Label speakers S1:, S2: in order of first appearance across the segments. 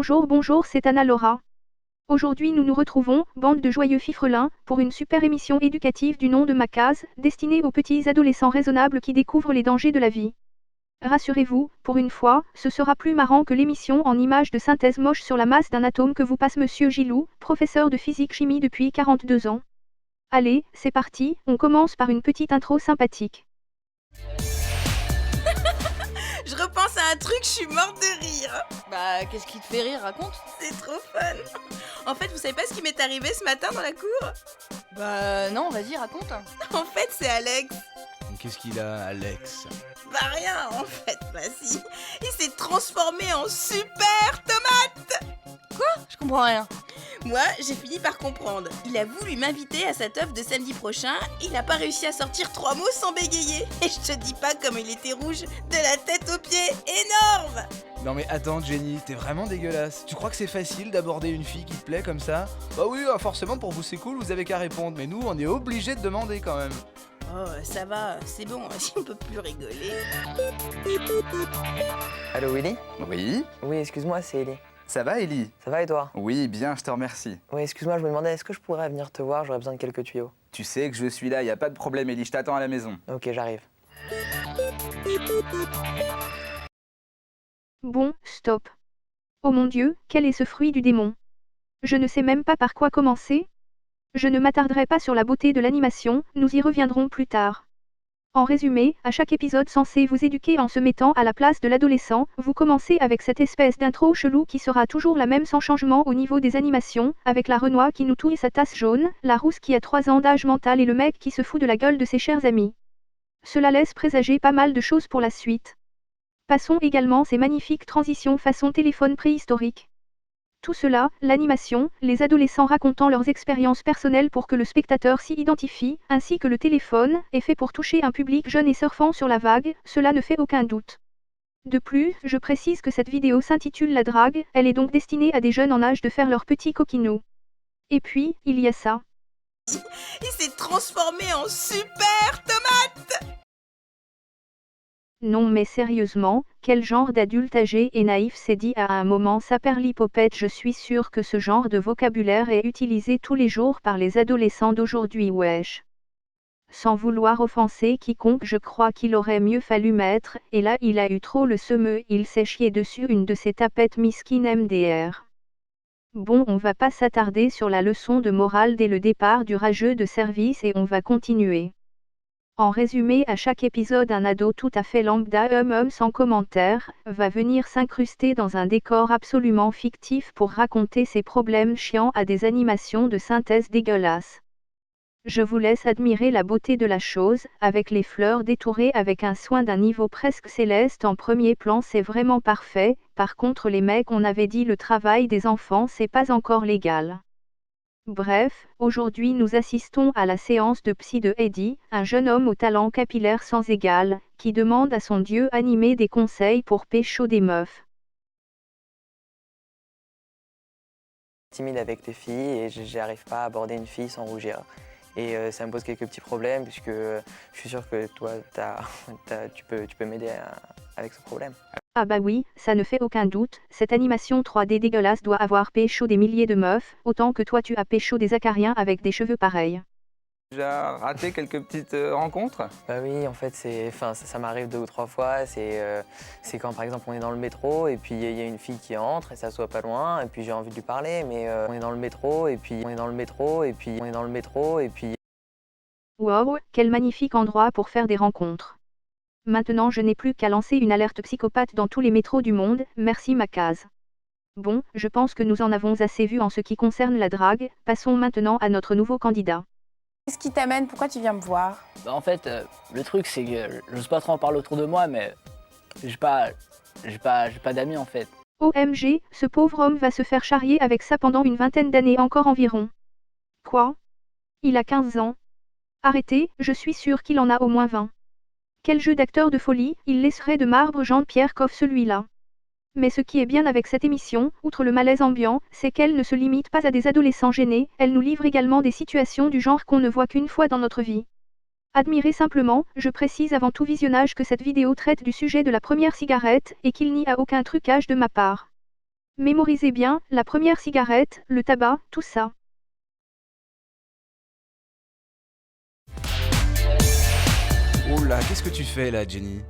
S1: Bonjour, c'est Anna Laura. Aujourd'hui nous nous retrouvons, bande de joyeux fifrelins, pour une super émission éducative du nom de ma case, destinée aux petits adolescents raisonnables qui découvrent les dangers de la vie. Rassurez-vous, pour une fois, ce sera plus marrant que l'émission en images de synthèse moche sur la masse d'un atome que vous passe Monsieur Gilou, professeur de physique-chimie depuis 42 ans. Allez, c'est parti, on commence par une petite intro sympathique.
S2: Je repense à un truc, je suis morte de rire.
S3: Bah, qu'est-ce qui te fait rire, raconte.
S2: C'est trop fun. En fait, vous savez pas ce qui m'est arrivé ce matin dans la cour?
S3: Bah, non, vas-y, raconte.
S2: En fait, c'est Alex.
S4: Qu'est-ce qu'il a, Alex?
S2: Bah rien, en fait, bah si. Il s'est transformé en super tomate.
S3: Je comprends rien.
S2: Moi, j'ai fini par comprendre. Il a voulu m'inviter à sa teuf de samedi prochain. Il a pas réussi à sortir 3 mots sans bégayer. Et je te dis pas comme il était rouge de la tête aux pieds. Énorme.
S4: Non mais attends Jenny, t'es vraiment dégueulasse. Tu crois que c'est facile d'aborder une fille qui te plaît comme ça? Bah oui, forcément pour vous c'est cool, vous avez qu'à répondre. Mais nous, on est obligés de demander quand même.
S2: Oh, ça va, c'est bon, si on peut plus rigoler.
S5: Allô Willy?
S6: Oui,
S5: Oui, excuse-moi, c'est Ellie.
S6: ça va Ellie?
S5: Ça va et toi?
S6: Oui, bien, je te remercie.
S5: Oui, excuse-moi, je me demandais, est-ce que je pourrais venir te voir? J'aurais besoin de quelques tuyaux.
S6: Tu sais que je suis là, y a pas de problème Ellie, je t'attends à la maison.
S5: Ok, j'arrive.
S1: Bon, stop. Oh mon Dieu, quel est ce fruit du démon? Je ne sais même pas par quoi commencer. Je ne m'attarderai pas sur la beauté de l'animation, nous y reviendrons plus tard. En résumé, à chaque épisode censé vous éduquer en se mettant à la place de l'adolescent, vous commencez avec cette espèce d'intro chelou qui sera toujours la même sans changement au niveau des animations, avec la Renoir qui nous touille sa tasse jaune, la rousse qui a 3 ans d'âge mental et le mec qui se fout de la gueule de ses chers amis. Cela laisse présager pas mal de choses pour la suite. Passons également ces magnifiques transitions façon téléphone préhistorique. Tout cela, l'animation, les adolescents racontant leurs expériences personnelles pour que le spectateur s'y identifie, ainsi que le téléphone, est fait pour toucher un public jeune et surfant sur la vague, cela ne fait aucun doute. De plus, je précise que cette vidéo s'intitule La drague, elle est donc destinée à des jeunes en âge de faire leur petit coquinou. Et puis, il y a ça.
S2: Il s'est transformé en super tomate.
S1: Non mais sérieusement, quel genre d'adulte âgé et naïf s'est dit à un moment saperlipopette? Je suis sûr que ce genre de vocabulaire est utilisé tous les jours par les adolescents d'aujourd'hui wesh. Sans vouloir offenser quiconque, je crois qu'il aurait mieux fallu mettre, et là il a eu trop le seumeux, il s'est chié dessus une de ces tapettes miskines MDR. Bon, on va pas s'attarder sur la leçon de morale dès le départ du rageux de service et on va continuer. En résumé, à chaque épisode, un ado tout à fait lambda, sans commentaire, va venir s'incruster dans un décor absolument fictif pour raconter ses problèmes chiants à des animations de synthèse dégueulasses. Je vous laisse admirer la beauté de la chose, avec les fleurs détourées avec un soin d'un niveau presque céleste en premier plan, c'est vraiment parfait. Par contre les mecs, on avait dit le travail des enfants c'est pas encore légal. Bref, aujourd'hui nous assistons à la séance de psy de Eddie, un jeune homme au talent capillaire sans égal, qui demande à son dieu animé des conseils pour pécho des meufs.
S5: Timide avec tes filles et j'arrive pas à aborder une fille sans rougir. Et ça me pose quelques petits problèmes puisque je suis sûr que toi, tu peux m'aider avec ce problème.
S1: Ah bah oui, ça ne fait aucun doute, cette animation 3D dégueulasse doit avoir pécho des milliers de meufs, autant que toi tu as pécho des acariens avec des cheveux pareils.
S6: Tu as raté quelques petites rencontres?
S5: Bah oui, en fait, ça m'arrive 2 ou 3 fois. C'est quand par exemple on est dans le métro et puis il y a une fille qui entre et ça soit pas loin et puis j'ai envie de lui parler, mais on est dans le métro et puis on est dans le métro et puis on est dans le métro et puis.
S1: Wow, quel magnifique endroit pour faire des rencontres. Maintenant je n'ai plus qu'à lancer une alerte psychopathe dans tous les métros du monde, merci ma case. Bon, je pense que nous en avons assez vu en ce qui concerne la drague, passons maintenant à notre nouveau candidat.
S7: Qu'est-ce qui t'amène? Pourquoi tu viens me voir?
S3: Bah, en fait, le truc, c'est que j'ose pas trop en parler autour de moi, mais j'ai pas d'amis en fait.
S1: OMG, ce pauvre homme va se faire charrier avec ça pendant une vingtaine d'années encore environ. Quoi? Il a 15 ans. Arrêtez, je suis sûre qu'il en a au moins 20. Quel jeu d'acteur de folie, il laisserait de marbre Jean-Pierre Coff celui-là. Mais ce qui est bien avec cette émission, outre le malaise ambiant, c'est qu'elle ne se limite pas à des adolescents gênés, elle nous livre également des situations du genre qu'on ne voit qu'une fois dans notre vie. Admirez simplement, je précise avant tout visionnage que cette vidéo traite du sujet de la première cigarette, et qu'il n'y a aucun trucage de ma part. Mémorisez bien, la première cigarette, le tabac, tout ça.
S4: Oh là, qu'est-ce que tu fais là, Jenny?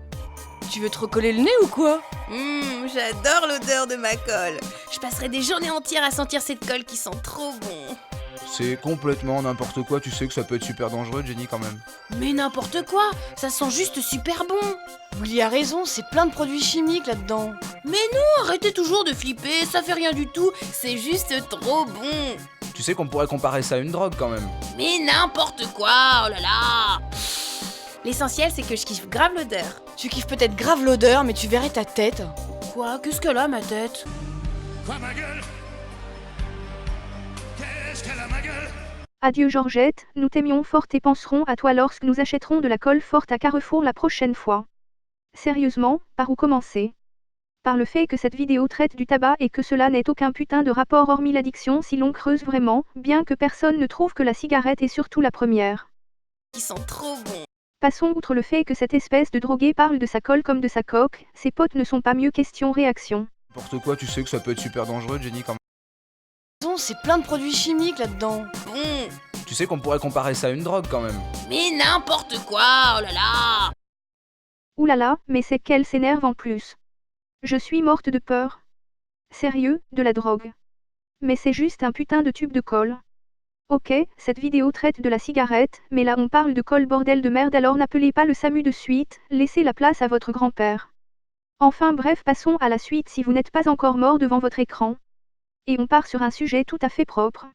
S8: Tu veux te recoller le nez ou quoi?
S2: J'adore l'odeur de ma colle. Je passerai des journées entières à sentir cette colle qui sent trop bon.
S4: C'est complètement n'importe quoi, tu sais que ça peut être super dangereux, Jenny, quand même.
S2: Mais n'importe quoi, ça sent juste super bon.
S8: Willy a raison, c'est plein de produits chimiques là-dedans.
S2: Mais non, arrêtez toujours de flipper, ça fait rien du tout, c'est juste trop bon.
S4: Tu sais qu'on pourrait comparer ça à une drogue, quand même.
S2: Mais n'importe quoi, oh là là. L'essentiel, c'est que je kiffe grave l'odeur.
S8: Tu kiffes peut-être grave l'odeur, mais tu verrais ta tête.
S2: Quoi? Qu'est-ce qu'elle a, ma tête?
S9: Quoi, ma gueule? Qu'est-ce qu'elle a, ma gueule?
S1: Adieu Georgette, nous t'aimions fort et penserons à toi lorsque nous achèterons de la colle forte à Carrefour la prochaine fois. Sérieusement, par où commencer? Par le fait que cette vidéo traite du tabac et que cela n'ait aucun putain de rapport hormis l'addiction si l'on creuse vraiment, bien que personne ne trouve que la cigarette est surtout la première.
S2: Qui sent trop bon.
S1: Passons outre le fait que cette espèce de drogué parle de sa colle comme de sa coque, ses potes ne sont pas mieux question-réaction.
S4: N'importe quoi, tu sais que ça peut être super dangereux, Jenny, quand même.
S8: Raison, c'est plein de produits chimiques là-dedans.
S2: Bon.
S4: Tu sais qu'on pourrait comparer ça à une drogue, quand même.
S2: Mais n'importe quoi, oh là là.
S1: Oulala, mais c'est qu'elle s'énerve en plus. Je suis morte de peur. Sérieux, de la drogue. Mais c'est juste un putain de tube de colle. Ok, cette vidéo traite de la cigarette, mais là on parle de colle bordel de merde alors n'appelez pas le SAMU de suite, laissez la place à votre grand-père. Enfin bref, passons à la suite si vous n'êtes pas encore mort devant votre écran. Et on part sur un sujet tout à fait propre.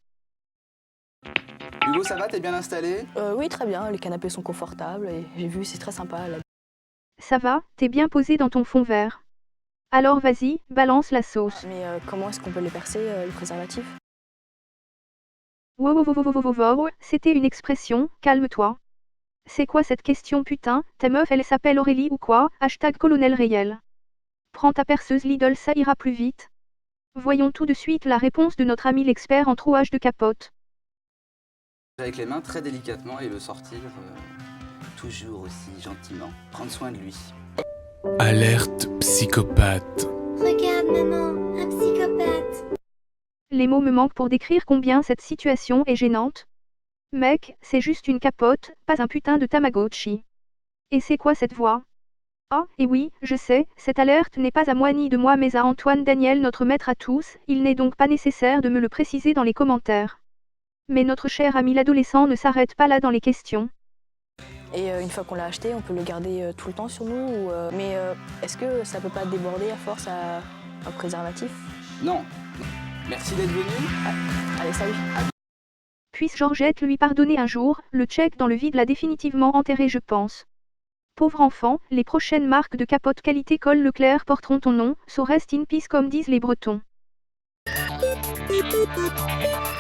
S6: Hugo, ça va? T'es bien installé?
S10: Oui, très bien, les canapés sont confortables et j'ai vu, c'est très sympa.
S1: Ça va, t'es bien posé dans ton fond vert. Alors vas-y, balance la sauce.
S10: Mais comment est-ce qu'on peut les percer, les préservatifs?
S1: Wow, c'était une expression, calme-toi. C'est quoi cette question putain, ta meuf elle s'appelle Aurélie ou quoi? Hashtag colonel réel. Prends ta perceuse Lidl, ça ira plus vite. Voyons tout de suite la réponse de notre ami l'expert en trouage de capote.
S11: Avec les mains très délicatement et le sortir toujours aussi gentiment. Prendre soin de lui.
S9: Alerte psychopathe.
S12: Regarde maman, un psychopathe.
S1: Les mots me manquent pour décrire combien cette situation est gênante. Mec, c'est juste une capote, pas un putain de Tamagotchi. Et c'est quoi cette voix? Ah, et oui, je sais, cette alerte n'est pas à moi ni de moi mais à Antoine Daniel notre maître à tous, il n'est donc pas nécessaire de me le préciser dans les commentaires. Mais notre cher ami l'adolescent ne s'arrête pas là dans les questions.
S10: Et une fois qu'on l'a acheté, on peut le garder tout le temps sur nous mais est-ce que ça peut pas déborder à force à un préservatif?
S11: Non. Merci d'être venu.
S10: Allez, salut.
S1: Puisse Georgette lui pardonner un jour, le check dans le vide l'a définitivement enterré je pense. Pauvre enfant, les prochaines marques de capote qualité Col Leclerc porteront ton nom, so rest in peace comme disent les Bretons.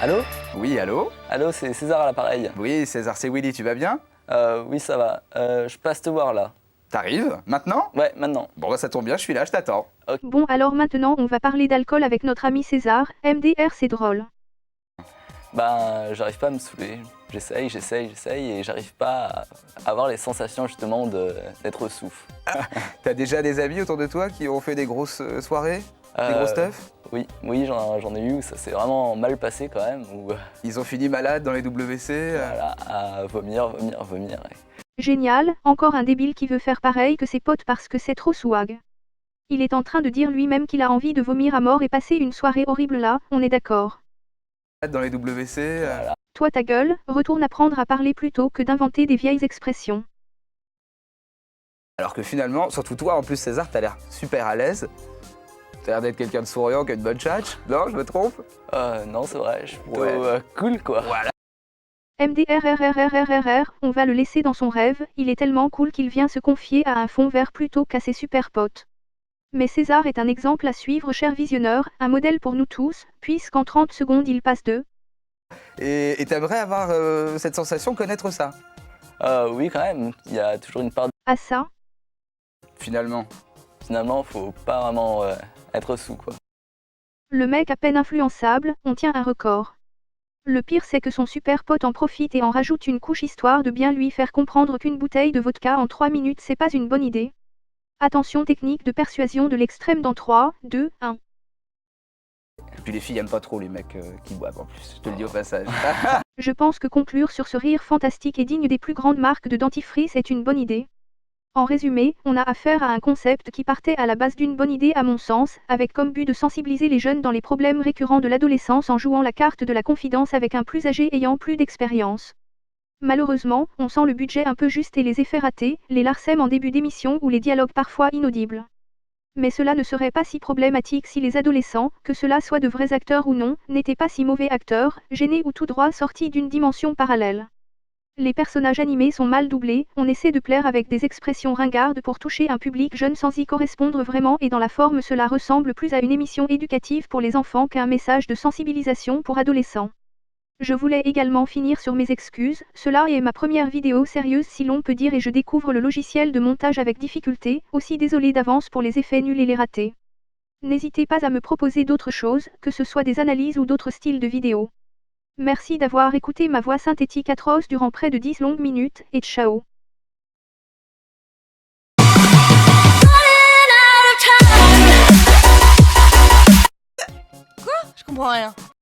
S5: Allô?
S6: Oui, allô?
S5: Allô, c'est César à l'appareil.
S6: Oui, César, c'est Willy, tu vas bien?
S5: Oui, ça va. Je passe te voir là.
S6: T'arrives? Maintenant?
S5: Ouais, maintenant.
S6: Bon, bah ça tombe bien, je suis là, je t'attends.
S1: Bon alors maintenant on va parler d'alcool avec notre ami César, MDR c'est drôle.
S5: Ben, j'arrive pas à me saouler. J'essaye et j'arrive pas à avoir les sensations justement d'être sous.
S6: T'as déjà des amis autour de toi qui ont fait des grosses soirées? Des grosses teufs?
S5: Oui, j'en ai eu où ça s'est vraiment mal passé quand même. Où,
S6: Ils ont fini malades dans les WC?
S5: voilà, à vomir. Ouais.
S1: Génial, encore un débile qui veut faire pareil que ses potes parce que c'est trop swag. Il est en train de dire lui-même qu'il a envie de vomir à mort et passer une soirée horrible là, on est d'accord.
S6: Dans les WC?
S5: Voilà.
S1: Toi ta gueule, retourne apprendre à parler plutôt que d'inventer des vieilles expressions.
S6: Alors que finalement, surtout toi en plus César, t'as l'air super à l'aise. T'as l'air d'être quelqu'un de souriant, qui a une bonne tchatch. Non, je me trompe?
S5: Non, c'est vrai, je suis plutôt cool quoi.
S6: Voilà.
S1: MDRRRRRRR, on va le laisser dans son rêve, il est tellement cool qu'il vient se confier à un fond vert plutôt qu'à ses super potes. Mais César est un exemple à suivre cher visionneur, un modèle pour nous tous, puisqu'en 30 secondes il passe de...
S6: Et t'aimerais avoir cette sensation, connaître ça?
S5: Oui quand même, il y a toujours une part de...
S1: À ça?
S6: Finalement,
S5: faut pas vraiment être sous quoi.
S1: Le mec à peine influençable, on tient un record. Le pire c'est que son super pote en profite et en rajoute une couche histoire de bien lui faire comprendre qu'une bouteille de vodka en 3 minutes c'est pas une bonne idée. Attention technique de persuasion de l'extrême dans 3, 2, 1.
S6: Et puis les filles aiment pas trop les mecs qui boivent en plus, je te le dis au passage.
S1: Je pense que conclure sur ce rire fantastique et digne des plus grandes marques de dentifrice est une bonne idée. En résumé, on a affaire à un concept qui partait à la base d'une bonne idée à mon sens, avec comme but de sensibiliser les jeunes dans les problèmes récurrents de l'adolescence en jouant la carte de la confidence avec un plus âgé ayant plus d'expérience. Malheureusement, on sent le budget un peu juste et les effets ratés, les larcèmes en début d'émission ou les dialogues parfois inaudibles. Mais cela ne serait pas si problématique si les adolescents, que cela soit de vrais acteurs ou non, n'étaient pas si mauvais acteurs, gênés ou tout droit sortis d'une dimension parallèle. Les personnages animés sont mal doublés, on essaie de plaire avec des expressions ringardes pour toucher un public jeune sans y correspondre vraiment et dans la forme cela ressemble plus à une émission éducative pour les enfants qu'à un message de sensibilisation pour adolescents. Je voulais également finir sur mes excuses, cela est ma première vidéo sérieuse si l'on peut dire et je découvre le logiciel de montage avec difficulté, aussi désolé d'avance pour les effets nuls et les ratés. N'hésitez pas à me proposer d'autres choses, que ce soit des analyses ou d'autres styles de vidéos. Merci d'avoir écouté ma voix synthétique atroce durant près de 10 longues minutes, et ciao.
S8: Quoi? Je comprends rien.